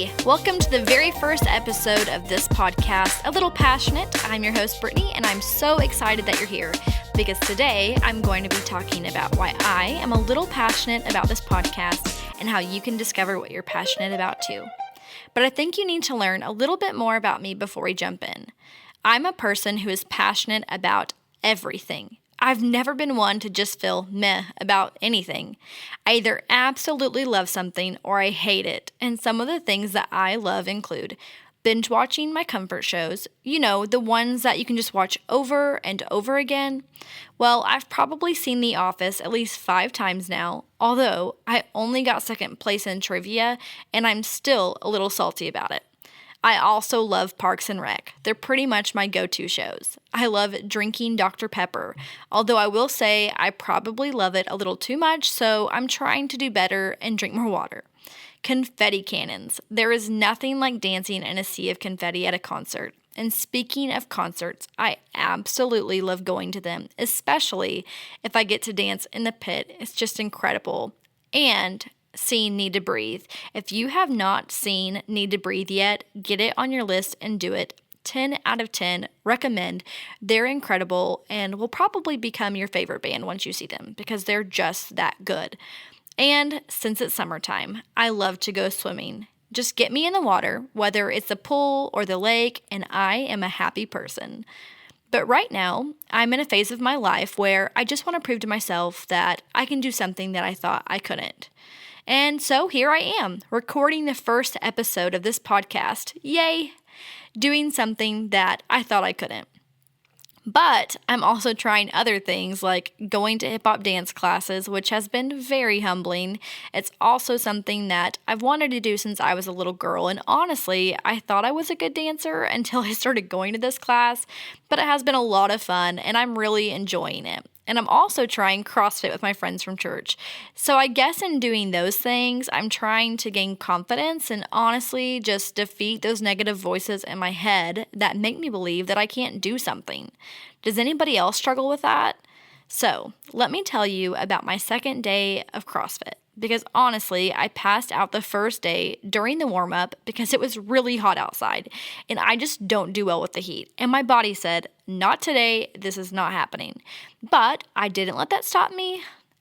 Hey, welcome to the very first episode of this podcast, A Little Passionate. I'm your host, Brittany, and I'm so excited that you're here because today I'm going to be talking about why I am a little passionate about this podcast and how you can discover what you're passionate about too. But I think you need to learn a little bit more about me before we jump in. I'm a person who is passionate about everything. I've never been one to just feel meh about anything. I either absolutely love something or I hate it. And some of the things that I love include binge watching my comfort shows, the ones that you can just watch over and over again. Well, I've probably seen The Office at least 5 times now, although I only got second place in trivia and I'm still a little salty about it. I also love Parks and Rec. They're pretty much my go-to shows. I love drinking Dr. Pepper, although I will say I probably love it a little too much, so I'm trying to do better and drink more water. Confetti cannons. There is nothing like dancing in a sea of confetti at a concert. And speaking of concerts, I absolutely love going to them, especially if I get to dance in the pit. It's just incredible. And seeing Need to Breathe. If you have not seen Need to Breathe yet, get it on your list and do it. 10 out of 10, recommend. They're incredible and will probably become your favorite band once you see them because they're just that good. And since it's summertime, I love to go swimming. Just get me in the water, whether it's the pool or the lake, and I am a happy person. But right now, I'm in a phase of my life where I just want to prove to myself that I can do something that I thought I couldn't. And so here I am, recording the first episode of this podcast. Yay! Doing something that I thought I couldn't. But I'm also trying other things like going to hip-hop dance classes, which has been very humbling. It's also something that I've wanted to do since I was a little girl, and honestly, I thought I was a good dancer until I started going to this class, but it has been a lot of fun, and I'm really enjoying it. And I'm also trying CrossFit with my friends from church. So I guess in doing those things, I'm trying to gain confidence and honestly just defeat those negative voices in my head that make me believe that I can't do something. Does anybody else struggle with that? So let me tell you about my second day of CrossFit. Because honestly, I passed out the first day during the warm-up because it was really hot outside, and I just don't do well with the heat. And my body said, not today, this is not happening. But I didn't let that stop me,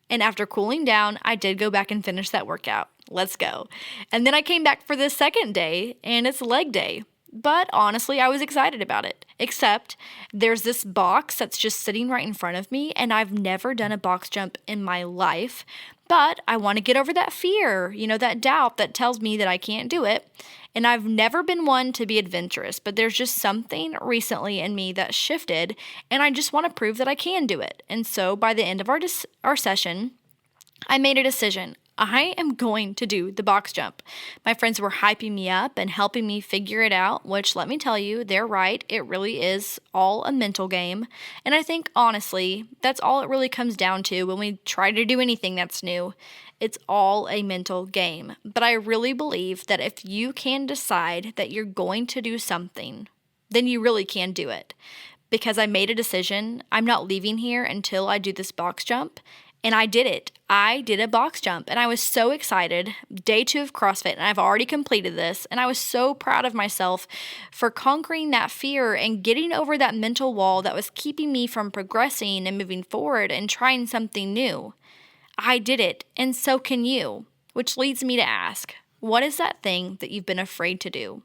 and after cooling down, I did go back and finish that workout. Let's go. And then I came back for the second day, and it's leg day. But honestly, I was excited about it. Except there's this box that's just sitting right in front of me, and I've never done a box jump in my life. But I want to get over that fear, that doubt that tells me that I can't do it. And I've never been one to be adventurous, but there's just something recently in me that shifted, and I just want to prove that I can do it. And so by the end of our session, I made a decision. I am going to do the box jump. My friends were hyping me up and helping me figure it out, which let me tell you, they're right. It really is all a mental game. And I think honestly, that's all it really comes down to when we try to do anything that's new. It's all a mental game. But I really believe that if you can decide that you're going to do something, then you really can do it. Because I made a decision, I'm not leaving here until I do this box jump. And I did it. I did a box jump and I was so excited. Day 2 of CrossFit and I've already completed this. And I was so proud of myself for conquering that fear and getting over that mental wall that was keeping me from progressing and moving forward and trying something new. I did it and so can you. Which leads me to ask, what is that thing that you've been afraid to do?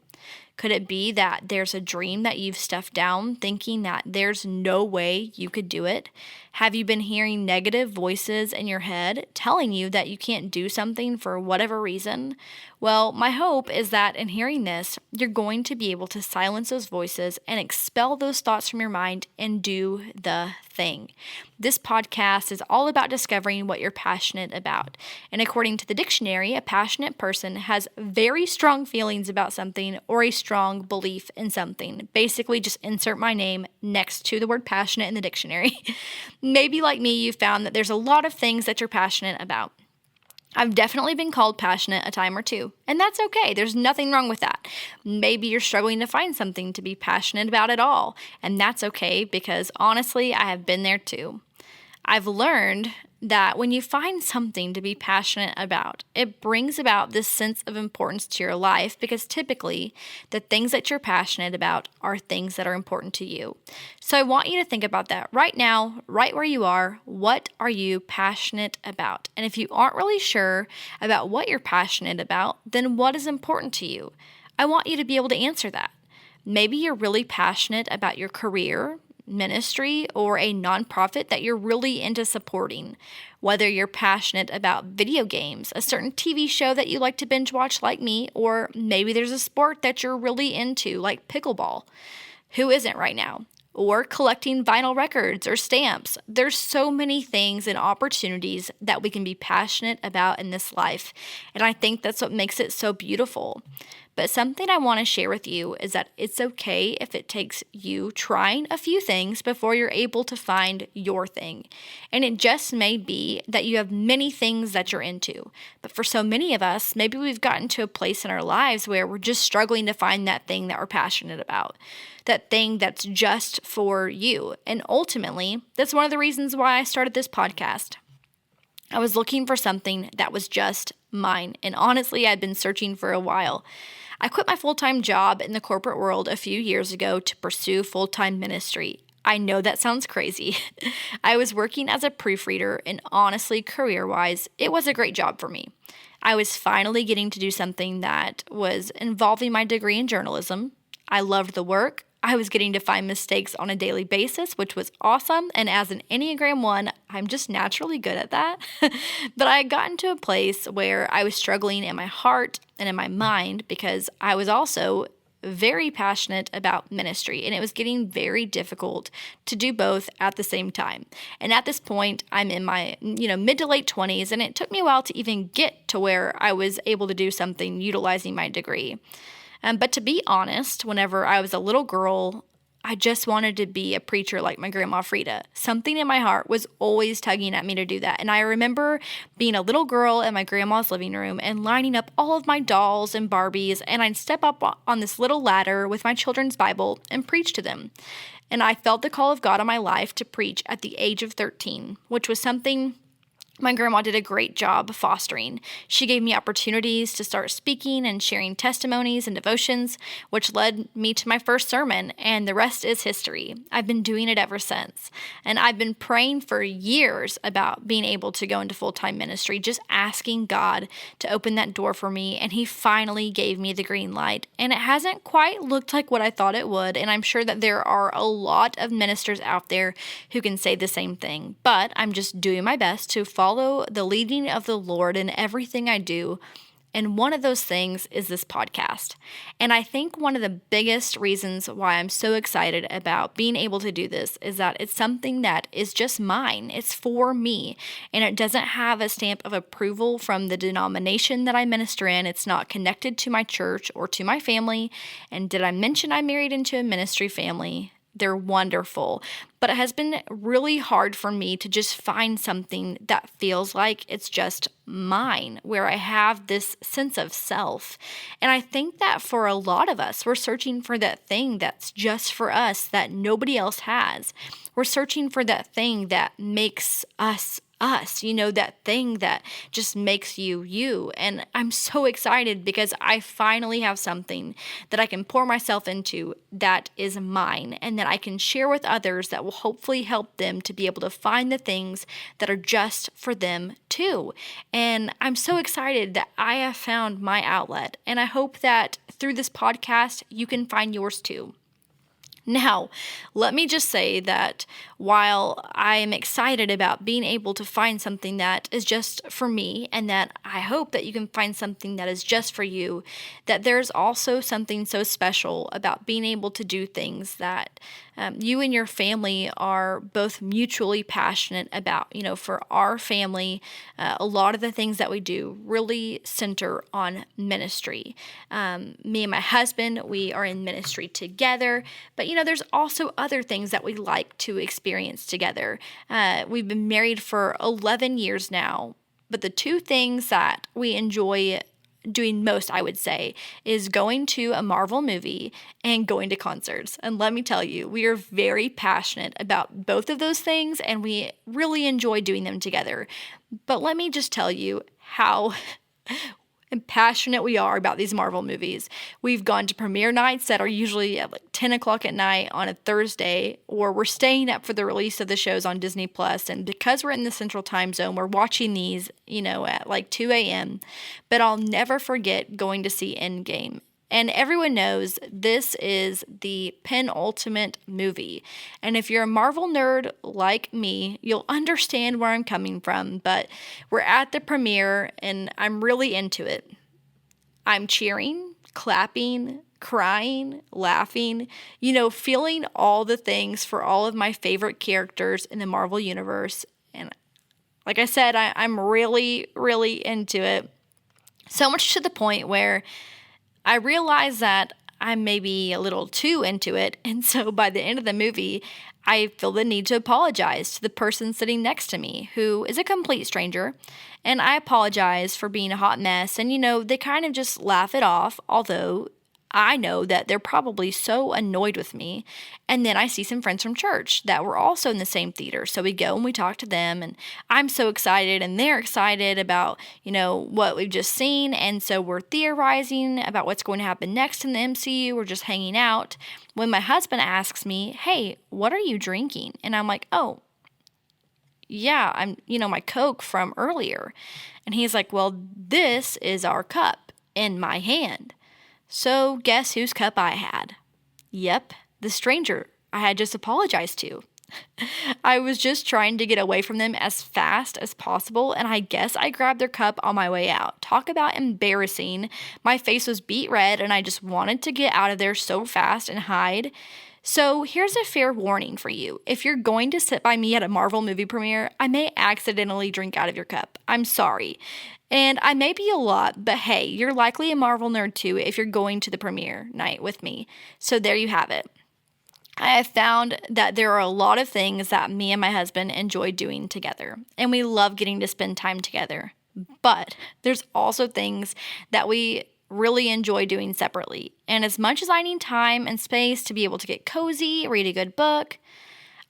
Could it be that there's a dream that you've stuffed down thinking that there's no way you could do it? Have you been hearing negative voices in your head telling you that you can't do something for whatever reason? Well, my hope is that in hearing this, you're going to be able to silence those voices and expel those thoughts from your mind and do the thing. This podcast is all about discovering what you're passionate about. And according to the dictionary, a passionate person has very strong feelings about something or a strong belief in something. Basically, just insert my name next to the word passionate in the dictionary. Maybe like me, you found that there's a lot of things that you're passionate about. I've definitely been called passionate a time or two, and that's okay. There's nothing wrong with that. Maybe you're struggling to find something to be passionate about at all, and that's okay because honestly, I have been there too. I've learned that when you find something to be passionate about, it brings about this sense of importance to your life because typically the things that you're passionate about are things that are important to you. So I want you to think about that right now, right where you are. What are you passionate about? And if you aren't really sure about what you're passionate about, then what is important to you? I want you to be able to answer that. Maybe you're really passionate about your career, ministry, or a nonprofit that you're really into supporting. Whether you're passionate about video games, a certain TV show that you like to binge watch like me, or maybe there's a sport that you're really into like pickleball. Who isn't right now? Or collecting vinyl records or stamps. There's so many things and opportunities that we can be passionate about in this life, and I think that's what makes it so beautiful. But something I want to share with you is that it's okay if it takes you trying a few things before you're able to find your thing. And it just may be that you have many things that you're into. But for so many of us, maybe we've gotten to a place in our lives where we're just struggling to find that thing that we're passionate about, that thing that's just for you. And ultimately, that's one of the reasons why I started this podcast. I was looking for something that was just mine. And honestly, I'd been searching for a while. I quit my full-time job in the corporate world a few years ago to pursue full-time ministry. I know that sounds crazy. I was working as a proofreader, and honestly, career-wise, it was a great job for me. I was finally getting to do something that was involving my degree in journalism. I loved the work. I was getting to find mistakes on a daily basis, which was awesome. And as an Enneagram 1, I'm just naturally good at that. But I had gotten to a place where I was struggling in my heart and in my mind because I was also very passionate about ministry, and it was getting very difficult to do both at the same time. And at this point, I'm in my mid to late 20s, and it took me a while to even get to where I was able to do something utilizing my degree. But to be honest, whenever I was a little girl, I just wanted to be a preacher like my grandma Frida. Something in my heart was always tugging at me to do that. And I remember being a little girl in my grandma's living room and lining up all of my dolls and Barbies, and I'd step up on this little ladder with my children's Bible and preach to them. And I felt the call of God on my life to preach at the age of 13, which was something my grandma did a great job fostering. She gave me opportunities to start speaking and sharing testimonies and devotions, which led me to my first sermon, and the rest is history. I've been doing it ever since. And I've been praying for years about being able to go into full-time ministry, just asking God to open that door for me, and He finally gave me the green light. And it hasn't quite looked like what I thought it would, and I'm sure that there are a lot of ministers out there who can say the same thing. But I'm just doing my best to follow the leading of the Lord in everything I do. And one of those things is this podcast. And I think one of the biggest reasons why I'm so excited about being able to do this is that it's something that is just mine. It's for me. And it doesn't have a stamp of approval from the denomination that I minister in. It's not connected to my church or to my family. And did I mention I married into a ministry family? They're wonderful, but it has been really hard for me to just find something that feels like it's just mine, where I have this sense of self. And I think that for a lot of us, we're searching for that thing that's just for us that nobody else has. We're searching for that thing that makes us, that thing that just makes you, you. And I'm so excited because I finally have something that I can pour myself into that is mine and that I can share with others that will hopefully help them to be able to find the things that are just for them too. And I'm so excited that I have found my outlet, and I hope that through this podcast, you can find yours too. Now, let me just say that while I am excited about being able to find something that is just for me, and that I hope that you can find something that is just for you, that there's also something so special about being able to do things that you and your family are both mutually passionate about. For our family, a lot of the things that we do really center on ministry. Me and my husband, we are in ministry together, but there's also other things that we like to experience together. We've been married for 11 years now, but the two things that we enjoy doing most, I would say, is going to a Marvel movie and going to concerts. And let me tell you, we are very passionate about both of those things, and we really enjoy doing them together. But let me just tell you how and passionate we are about these Marvel movies. We've gone to premiere nights that are usually at like 10 o'clock at night on a Thursday, or we're staying up for the release of the shows on Disney Plus. And because we're in the Central Time Zone, we're watching these, at like 2 a.m. But I'll never forget going to see Endgame. And everyone knows this is the penultimate movie. And if you're a Marvel nerd like me, you'll understand where I'm coming from. But we're at the premiere and I'm really into it. I'm cheering, clapping, crying, laughing, feeling all the things for all of my favorite characters in the Marvel Universe. And like I said, I'm really, really into it. So much to the point where I realized that I'm maybe a little too into it, and so by the end of the movie, I feel the need to apologize to the person sitting next to me, who is a complete stranger, and I apologize for being a hot mess, and they kind of just laugh it off, although I know that they're probably so annoyed with me. And then I see some friends from church that were also in the same theater. So we go and we talk to them, and I'm so excited and they're excited about, what we've just seen. And so we're theorizing about what's going to happen next in the MCU. We're just hanging out when my husband asks me, "Hey, what are you drinking?" And I'm like, "Oh, yeah, I'm, my Coke from earlier." And he's like, "Well, this is our cup in my hand." So guess whose cup I had? Yep, the stranger I had just apologized to. I was just trying to get away from them as fast as possible, and I guess I grabbed their cup on my way out. Talk about embarrassing. My face was beet red, and I just wanted to get out of there so fast and hide. So here's a fair warning for you. If you're going to sit by me at a Marvel movie premiere, I may accidentally drink out of your cup. I'm sorry. And I may be a lot, but hey, you're likely a Marvel nerd too if you're going to the premiere night with me. So there you have it. I have found that there are a lot of things that me and my husband enjoy doing together, and we love getting to spend time together. But there's also things that we really enjoy doing separately. And as much as I need time and space to be able to get cozy, read a good book,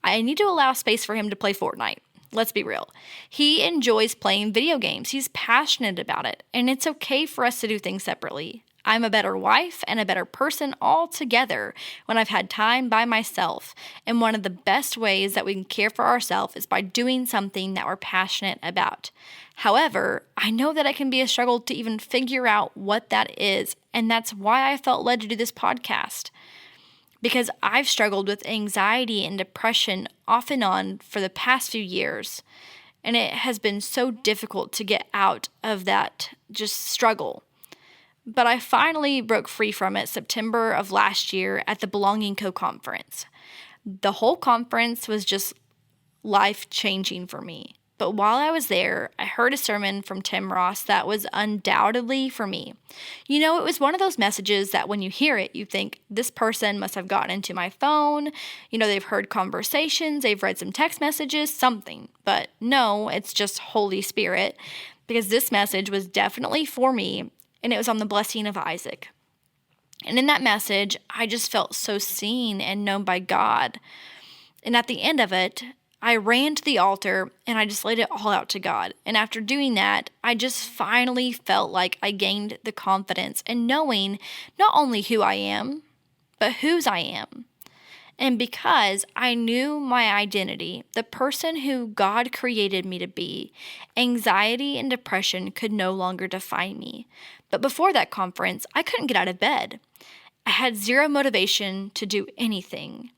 I need to allow space for him to play Fortnite. Let's be real. He enjoys playing video games. He's passionate about it, and it's okay for us to do things separately. I'm a better wife and a better person altogether when I've had time by myself. And one of the best ways that we can care for ourselves is by doing something that we're passionate about. However, I know that it can be a struggle to even figure out what that is, and that's why I felt led to do this podcast. Because I've struggled with anxiety and depression off and on for the past few years, and it has been so difficult to get out of that just struggle. But I finally broke free from it September of last year at the Belonging Co. conference. The whole conference was just life-changing for me. But while I was there, I heard a sermon from Tim Ross that was undoubtedly for me. It was one of those messages that when you hear it, you think, this person must have gotten into my phone. They've heard conversations, they've read some text messages, something. But no, it's just Holy Spirit, because this message was definitely for me, and it was on the blessing of Isaac. And in that message, I just felt so seen and known by God. And at the end of it, I ran to the altar and I just laid it all out to God. And after doing that, I just finally felt like I gained the confidence in knowing not only who I am, but whose I am. And because I knew my identity, the person who God created me to be, anxiety and depression could no longer define me. But before that conference, I couldn't get out of bed. I had zero motivation to do anything.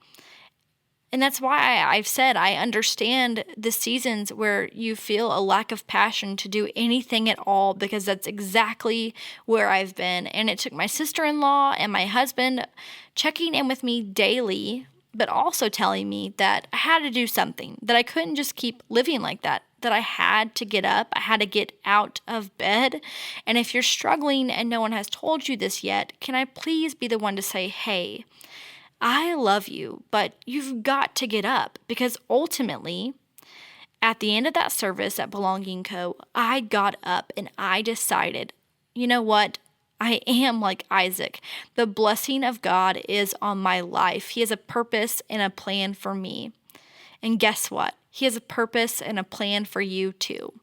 And that's why I've said I understand the seasons where you feel a lack of passion to do anything at all, because that's exactly where I've been. And it took my sister-in-law and my husband checking in with me daily, but also telling me that I had to do something, that I couldn't just keep living like that I had to get up, I had to get out of bed. And if you're struggling and no one has told you this yet, can I please be the one to say, hey, I love you, but you've got to get up, because ultimately, at the end of that service at Belonging Co., I got up and I decided you know what? I am like Isaac. The blessing of God is on my life. He has a purpose and a plan for me. And guess what? He has a purpose and a plan for you too.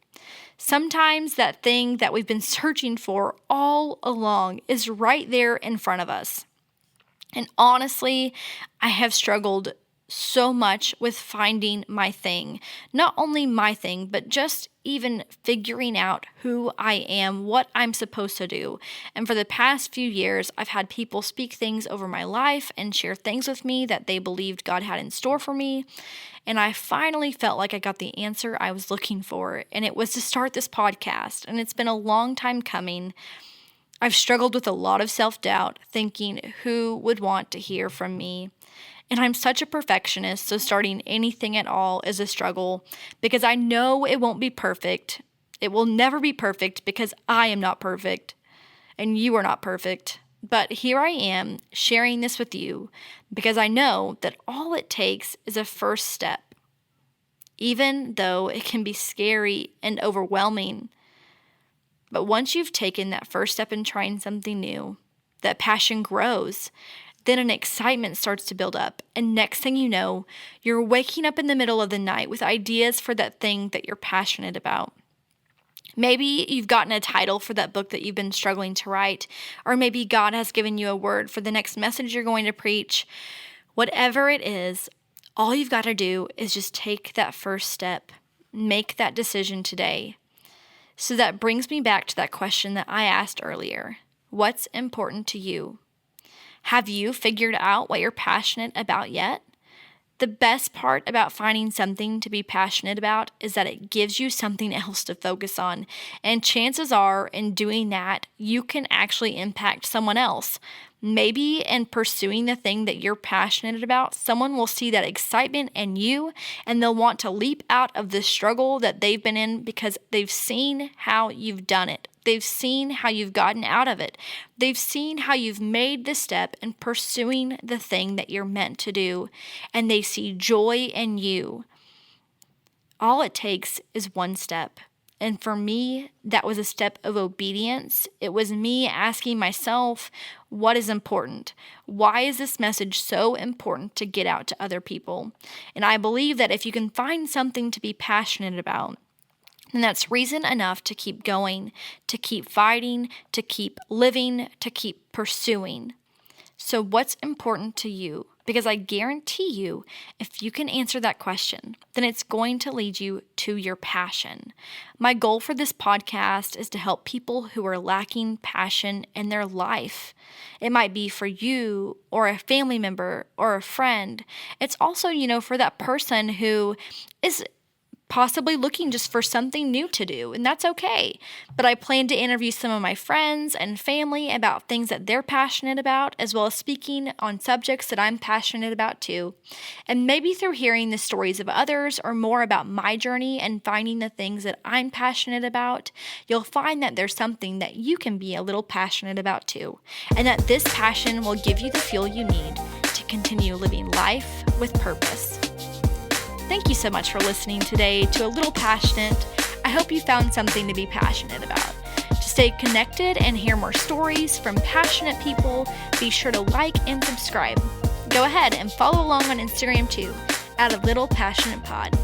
Sometimes that thing that we've been searching for all along is right there in front of us. And honestly, I have struggled so much with finding my thing. Not only my thing, but just even figuring out who I am, what I'm supposed to do. And for the past few years, I've had people speak things over my life and share things with me that they believed God had in store for me. And I finally felt like I got the answer I was looking for, and it was to start this podcast. And it's been a long time coming. I've struggled with a lot of self-doubt, thinking who would want to hear from me. And I'm such a perfectionist, so starting anything at all is a struggle because I know it won't be perfect. It will never be perfect because I am not perfect and you are not perfect. But here I am sharing this with you because I know that all it takes is a first step, even though it can be scary and overwhelming. But once you've taken that first step in trying something new, that passion grows. Then an excitement starts to build up. And next thing you know, you're waking up in the middle of the night with ideas for that thing that you're passionate about. Maybe you've gotten a title for that book that you've been struggling to write, or maybe God has given you a word for the next message you're going to preach. Whatever it is, all you've got to do is just take that first step, make that decision today. So that brings me back to that question that I asked earlier. What's important to you? Have you figured out what you're passionate about yet? The best part about finding something to be passionate about is that it gives you something else to focus on. And chances are, in doing that, you can actually impact someone else. Maybe in pursuing the thing that you're passionate about, someone will see that excitement in you and they'll want to leap out of the struggle that they've been in because they've seen how you've done it. They've seen how you've gotten out of it. They've seen how you've made the step in pursuing the thing that you're meant to do, and they see joy in you. All it takes is one step. And for me, that was a step of obedience. It was me asking myself, what is important? Why is this message so important to get out to other people? And I believe that if you can find something to be passionate about, and that's reason enough to keep going, to keep fighting, to keep living, to keep pursuing. So what's important to you? Because I guarantee you, if you can answer that question, then it's going to lead you to your passion. My goal for this podcast is to help people who are lacking passion in their life. It might be for you or a family member or a friend. It's also, for that person who is possibly looking just for something new to do, and that's okay. But I plan to interview some of my friends and family about things that they're passionate about, as well as speaking on subjects that I'm passionate about too. And maybe through hearing the stories of others or more about my journey and finding the things that I'm passionate about, you'll find that there's something that you can be a little passionate about too, and that this passion will give you the fuel you need to continue living life with purpose. Thank you so much for listening today to A Little Passionate. I hope you found something to be passionate about. To stay connected and hear more stories from passionate people, be sure to like and subscribe. Go ahead and follow along on Instagram too, @A Little Passionate Pod.